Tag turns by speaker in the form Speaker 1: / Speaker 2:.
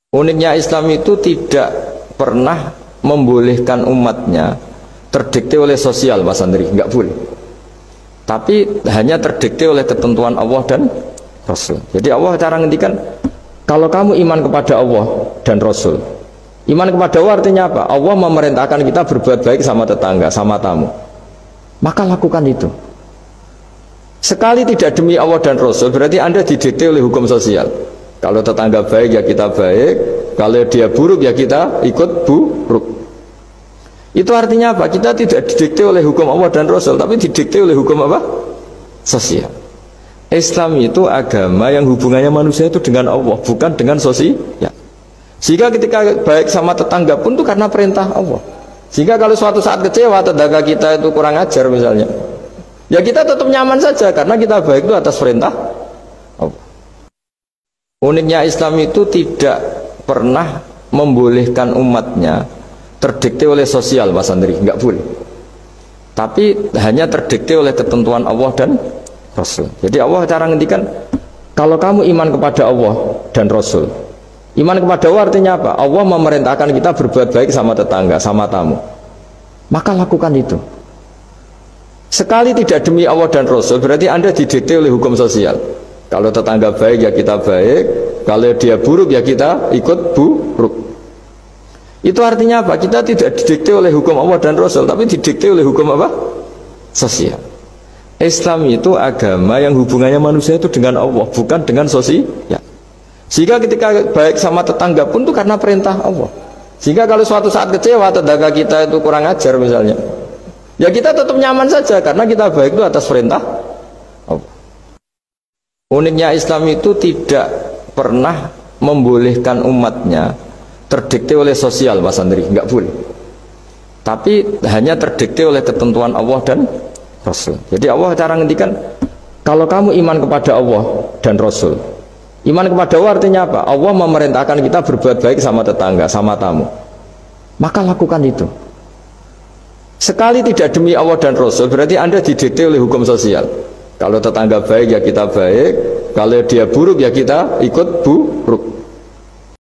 Speaker 1: Uniknya Islam itu tidak pernah membolehkan umatnya terdikte oleh sosial, Mas Andri, nggak boleh. Tapi hanya terdikte oleh ketentuan Allah dan Rasul. Jadi Allah cara ngendikan, kalau kamu iman kepada Allah dan Rasul. Iman kepada Allah artinya apa? Allah memerintahkan kita berbuat baik sama tetangga, sama tamu. Maka lakukan itu. Sekali tidak demi Allah dan Rasul, berarti Anda didikte oleh hukum sosial. Kalau tetangga baik ya kita baik, kalau dia buruk ya kita ikut buruk. Itu artinya apa? Kita tidak didikte oleh hukum Allah dan Rasul, tapi didikte oleh hukum apa? Sosial. Islam itu agama yang hubungannya manusia itu dengan Allah, bukan dengan sosial. Sehingga ketika baik sama tetangga pun itu karena perintah Allah. Sehingga kalau suatu saat kecewa tetangga kita itu kurang ajar misalnya, ya kita tetap nyaman saja karena kita baik itu atas perintah Allah. Uniknya Islam itu tidak pernah membolehkan umatnya terdikte oleh sosial, Mas Andri, nggak boleh. Tapi hanya terdikte oleh ketentuan Allah dan Rasul. Jadi Allah cara ngendikan, kalau kamu iman kepada Allah dan Rasul. Iman kepada Allah artinya apa? Allah memerintahkan kita berbuat baik sama tetangga, sama tamu. Maka lakukan itu. Sekali tidak demi Allah dan Rasul, berarti Anda didikte oleh hukum sosial. Kalau tetangga baik ya kita baik, kalau dia buruk ya kita ikut buruk. Itu artinya apa? Kita tidak didikte oleh hukum Allah dan Rasul, tapi didikte oleh hukum apa? Sosial. Islam itu agama yang hubungannya manusia itu dengan Allah, bukan dengan sosial. Sehingga ketika baik sama tetangga pun itu karena perintah Allah. Sehingga kalau suatu saat kecewa tetangga kita itu kurang ajar misalnya, ya kita tetap nyaman saja karena kita baik itu atas perintah Allah. Uniknya Islam itu tidak pernah membolehkan umatnya terdikte oleh sosial, Mas Andri, nggak boleh. Tapi hanya terdikte oleh ketentuan Allah dan Rasul. Jadi Allah cara ngendikan, kalau kamu iman kepada Allah dan Rasul. Iman kepada Allah artinya apa? Allah memerintahkan kita berbuat baik sama tetangga, sama tamu. Maka lakukan itu. Sekali tidak demi Allah dan Rasul, berarti Anda didikte oleh hukum sosial. Kalau tetangga baik ya kita baik, kalau dia buruk ya kita ikut buruk.